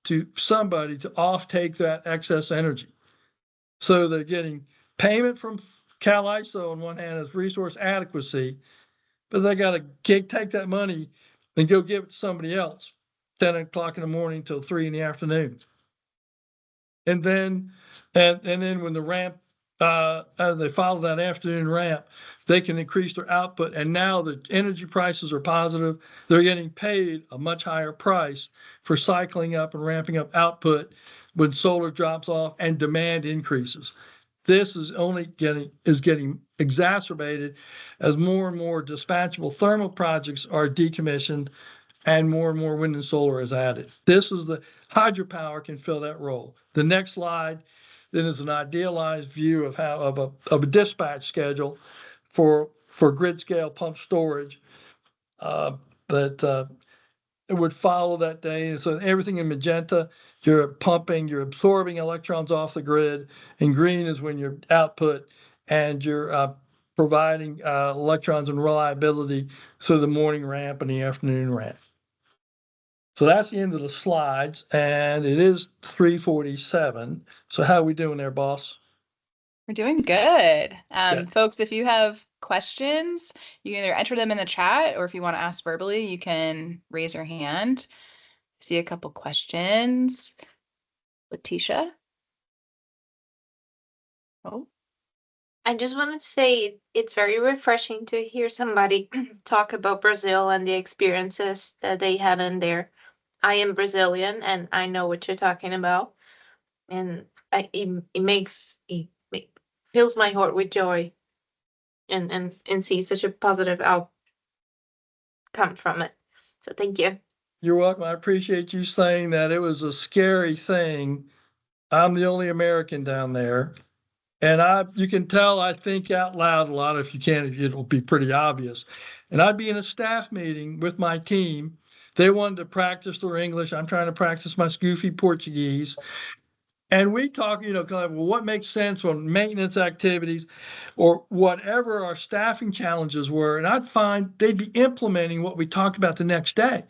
to somebody to offtake that excess energy. So they're getting payment from Cal ISO on one hand as resource adequacy, but they got to take that money and go give it to somebody else, 10 o'clock in the morning till 3 in the afternoon. And then when the ramp, they follow that afternoon ramp, they can increase their output. And now the energy prices are positive. They're getting paid a much higher price for cycling up and ramping up output when solar drops off and demand increases. This is getting exacerbated as more and more dispatchable thermal projects are decommissioned and more wind and solar is added. This is the hydropower can fill that role. The next slide then is an idealized view of how of a dispatch schedule for grid scale pump storage that it would follow that day. So everything in magenta, you're pumping, you're absorbing electrons off the grid, and green is when your output and you're providing electrons and reliability through the morning ramp and the afternoon ramp. So that's the end of the slides, and it is 3:47. So how are we doing there, boss? We're doing good. Good. Folks, if you have questions, you can either enter them in the chat, or if you want to ask verbally, you can raise your hand. See a couple questions. Letitia? Oh, I just wanted to say it's very refreshing to hear somebody talk about Brazil and the experiences that they had in there. I am Brazilian and I know what you're talking about. And it fills my heart with joy and see such a positive outcome from it. So thank you. You're welcome. I appreciate you saying that. It was a scary thing. I'm the only American down there. And you can tell I think out loud a lot. If you can't, it'll be pretty obvious. And I'd be in a staff meeting with my team. They wanted to practice their English. I'm trying to practice my Scoofy Portuguese. And we talk, kind of, well, what makes sense on maintenance activities or whatever our staffing challenges were. And I'd find they'd be implementing what we talked about the next day.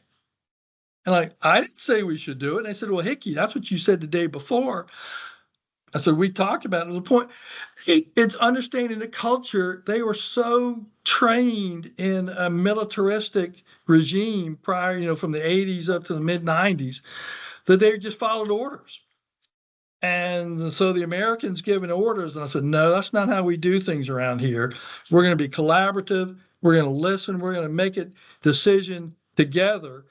And I didn't say we should do it. And I said, well, Hickey, that's what you said the day before. I said, we talked about it. The point, it's understanding the culture. They were so trained in a militaristic regime prior, from the 80s up to the mid 90s, that they just followed orders. And so the Americans giving orders, and I said, no, that's not how we do things around here. We're going to be collaborative. We're going to listen. We're going to make a decision together.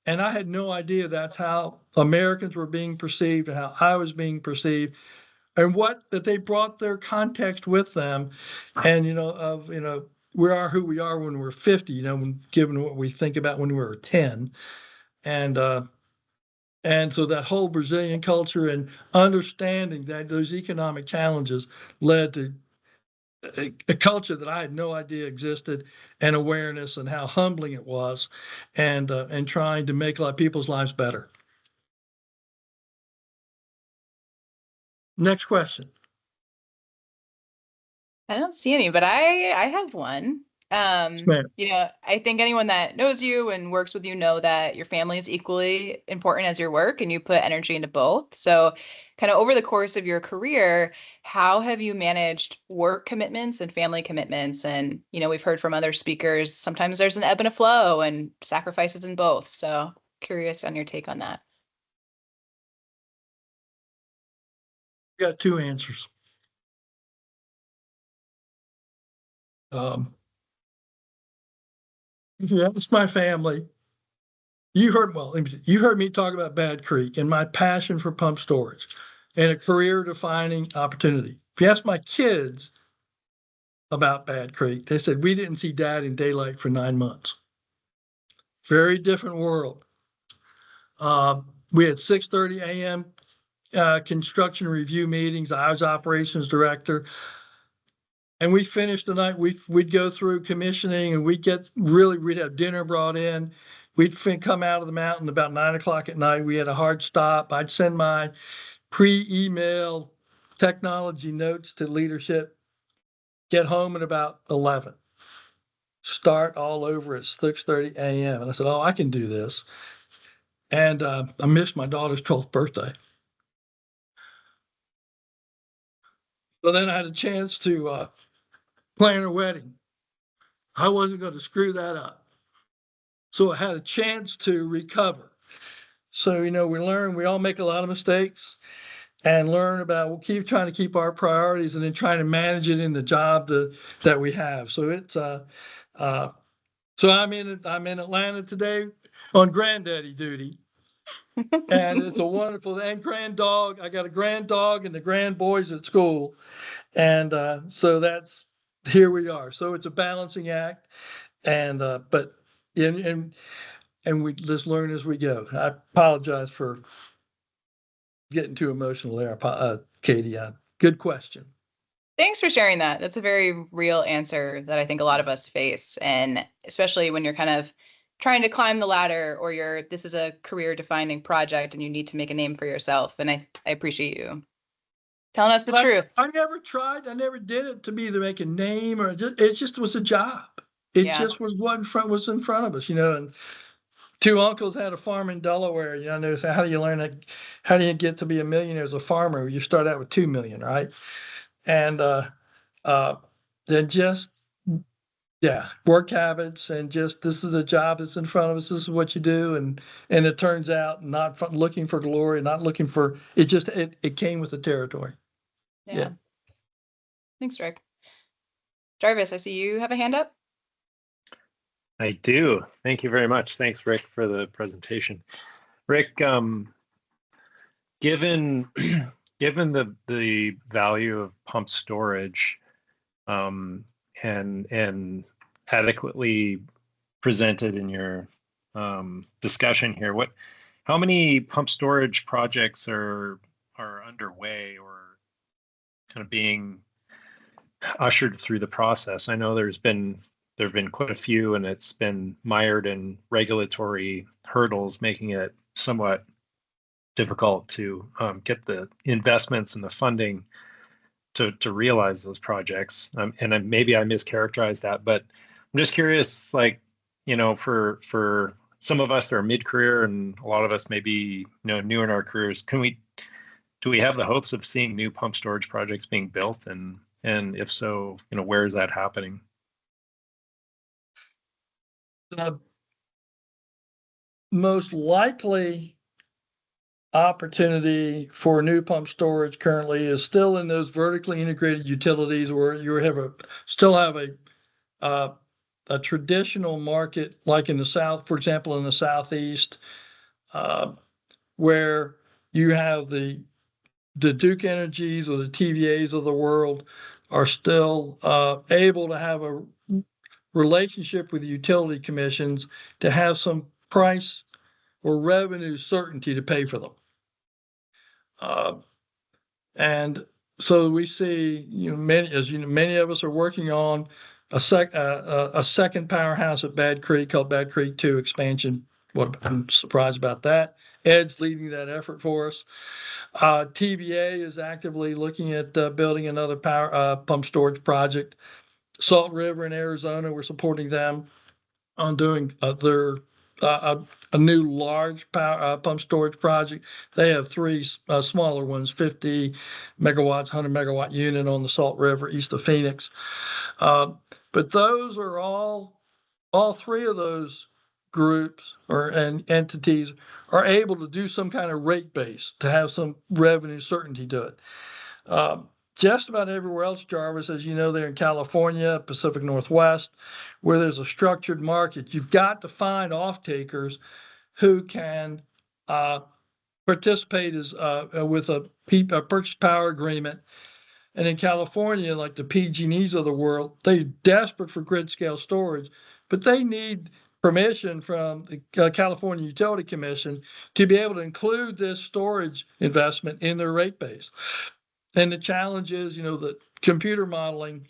And I had no idea that's how Americans were being perceived and how I was being perceived, and that they brought their context with them. And, we are who we are when we're 50, given what we think about when we were 10. And so that whole Brazilian culture and understanding that those economic challenges led to a culture that I had no idea existed, and awareness and how humbling it was, and trying to make a lot of people's lives better. Next question. I don't see any, but I have one. Ma'am. I think anyone that knows you and works with you know that your family is equally important as your work, and you put energy into both. So kind of over the course of your career, how have you managed work commitments and family commitments? And, we've heard from other speakers, sometimes there's an ebb and a flow and sacrifices in both. So curious on your take on that. Got two answers. Yeah, it's my family. You heard me talk about Bad Creek and my passion for pump storage and a career-defining opportunity. If you ask my kids about Bad Creek, they said, we didn't see Dad in daylight for 9 months. Very different world. We had 6:30 a.m. Construction review meetings. I was operations director. And we finished the night, we'd go through commissioning, and we'd have dinner brought in. We'd come out of the mountain about 9 o'clock at night. We had a hard stop. I'd send my pre-email technology notes to leadership, get home at about 11, start all over at 6:30 a.m. And I said, oh, I can do this. And I missed my daughter's 12th birthday. So then I had a chance to plan her wedding. I wasn't going to screw that up. So I had a chance to recover. So, we all make a lot of mistakes, and we'll keep trying to keep our priorities and then trying to manage it in the job that we have. So so I'm in Atlanta today on granddaddy duty. And it's a wonderful, and grand dog. I got a grand dog and the grand boys at school. And so that's here we are. So it's a balancing act, and but and we just learn as we go. I apologize for getting too emotional there, Katie. Good question. Thanks for sharing that. That's a very real answer that I think a lot of us face. And especially when you're kind of trying to climb the ladder or this is a career defining project and you need to make a name for yourself. And I appreciate you telling us the truth. I never tried. I never did it to make a name or it just was a job. It just was what was in front of us, and two uncles had a farm in Delaware. They say, how do you learn that? How do you get to be a millionaire as a farmer? You start out with 2 million, right? And then just work habits and just this is the job that's in front of us. This is what you do, and it turns out not looking for glory, not looking for it. Just it came with the territory. Yeah. Thanks, Rick. Jarvis, I see you have a hand up. I do. Thank you very much. Thanks, Rick, for the presentation. Rick, given given the value of pump storage, and adequately presented in your discussion here, how many pump storage projects are underway or kind of being ushered through the process? I know there have been quite a few, and it's been mired in regulatory hurdles, making it somewhat difficult to get the investments and the funding to realize those projects. And maybe I mischaracterized that, but I'm just curious, for some of us that are mid-career and a lot of us maybe new in our careers, do we have the hopes of seeing new pump storage projects being built, and if so, where is that happening? The most likely opportunity for new pump storage currently is still in those vertically integrated utilities where you still have a traditional market, like in the South, for example, in the Southeast, where you have the Duke Energies or the TVAs of the world are still able to have a relationship with the utility commissions to have some price or revenue certainty to pay for them. And so we see, many of us are working on a second powerhouse at Bad Creek called Bad Creek 2 expansion. I'm surprised about that. Ed's leading that effort for us. TVA is actively looking at building another power pump storage project. Salt River in Arizona, we're supporting them on doing a new large power pump storage project. They have three smaller ones, 50 megawatts, 100 megawatt unit on the Salt River east of Phoenix. But those are all three of those groups and entities are able to do some kind of rate base to have some revenue certainty to it. Just about everywhere else, Jarvis, as you know, there in California, Pacific Northwest, where there's a structured market, you've got to find off-takers who can participate with a purchase power agreement. And in California, like the PG&Es of the world, they're desperate for grid scale storage, but they need permission from the California Utility Commission to be able to include this storage investment in their rate base. And the challenge is, the computer modeling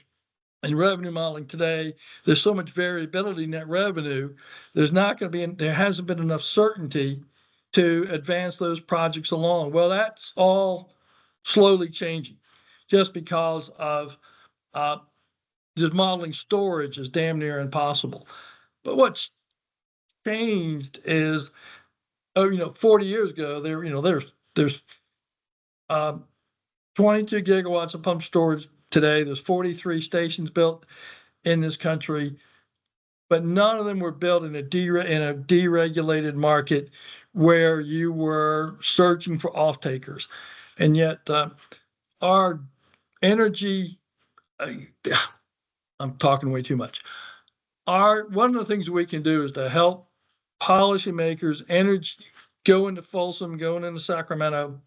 and revenue modeling today, there's so much variability in net revenue. There hasn't been enough certainty to advance those projects along. Well, that's all slowly changing just because of just modeling storage is damn near impossible. But what's changed is, 40 years ago, there's 22 gigawatts of pump storage today. There's 43 stations built in this country, but none of them were built in a deregulated market where you were searching for off-takers. And yet our energy, I'm talking way too much. One of the things we can do is to help policymakers, energy, going into Folsom, going into Sacramento,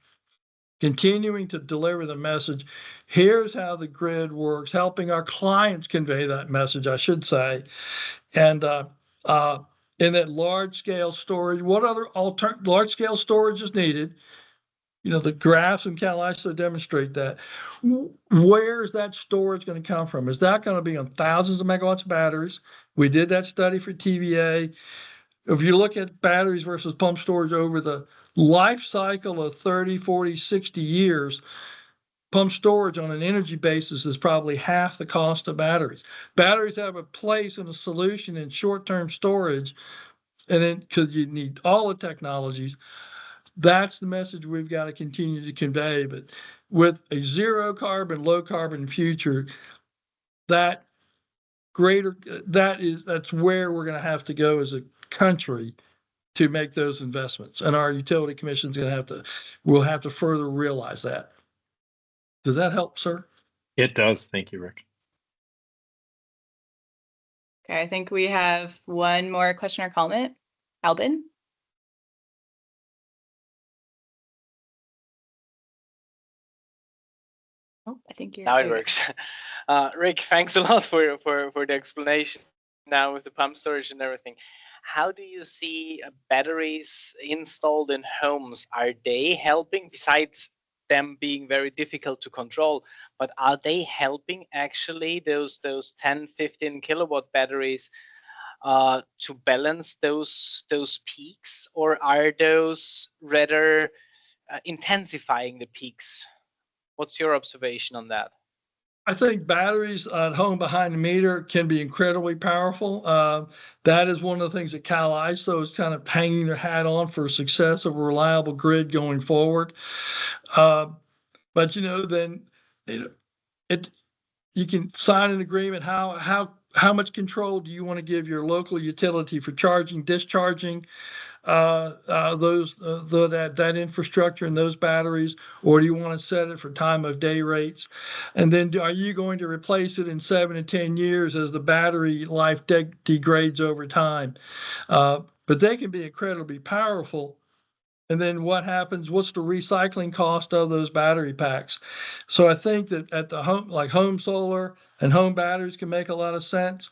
continuing to deliver the message. Here's how the grid works, helping our clients convey that message, I should say. And in that large scale storage, what other large scale storage is needed? You know, the graphs and catalysts demonstrate that. Where is that storage going to come from? Is that going to be on thousands of megawatts of batteries? We did that study for TVA. If you look at batteries versus pump storage over the life cycle of 30, 40, 60 years, pump storage on an energy basis is probably half the cost of batteries. Batteries have a place in a solution in short-term storage, and then because you need all the technologies, that's the message we've got to continue to convey. But with a zero carbon, low carbon future, that's where we're going to have to go as a country to make those investments. And our utility commission is we'll have to further realize that. Does that help, sir? It does. Thank you, Rick. Okay, I think we have one more question or comment. Albin? Oh, I think you're now it there. works. Rick, thanks a lot for the explanation now with the pump storage and everything. How do you see batteries installed in homes? Are they helping, besides them being very difficult to control, but are they helping actually those 10, 15 kilowatt batteries to balance those peaks, or are those rather intensifying the peaks? What's your observation on that? I think batteries at home behind the meter can be incredibly powerful. That is one of the things that Cal ISO is kind of hanging their hat on for success of a reliable grid going forward. But then you can sign an agreement. How much control do you want to give your local utility for charging, discharging that infrastructure and those batteries, or do you want to set it for time of day rates? And then are you going to replace it in 7 to 10 years as the battery life degrades over time? But they can be incredibly powerful. And then what happens? What's the recycling cost of those battery packs? So I think that at the home, like home solar and home batteries can make a lot of sense.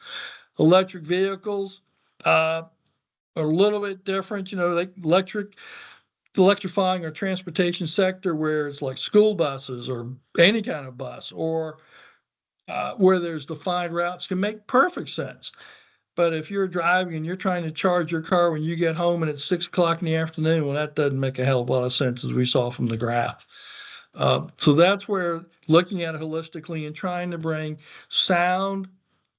Electric vehicles, are a little bit different, electrifying our transportation sector where it's like school buses or any kind of bus, or where there's defined routes, can make perfect sense. But if you're driving and you're trying to charge your car when you get home and it's 6 o'clock in the afternoon, well, that doesn't make a hell of a lot of sense, as we saw from the graph. So that's where looking at it holistically and trying to bring sound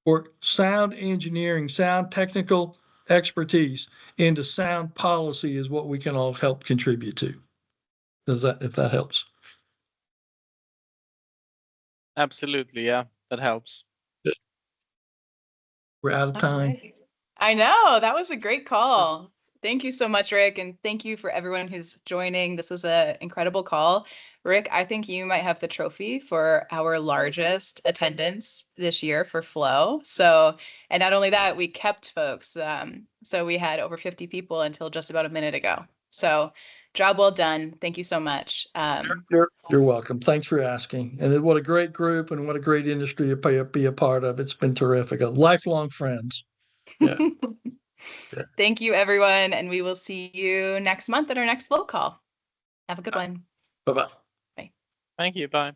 engineering, sound technical expertise into sound policy is what we can all help contribute to. If that helps. Absolutely, yeah, that helps. We're out of time. Right. I know, that was a great call. Thank you so much, Rick, and thank you for everyone who's joining. This was an incredible call. Rick, I think you might have the trophy for our largest attendance this year for Flow. So, and not only that, we kept folks. So we had over 50 people until just about a minute ago. So job well done. Thank you so much. You're welcome. Thanks for asking. And what a great group and what a great industry to be a part of. It's been terrific. Lifelong friends. Yeah. Thank you, everyone. And we will see you next month at our next Flow call. Have a good one. Bye-bye. Bye. Thank you. Bye.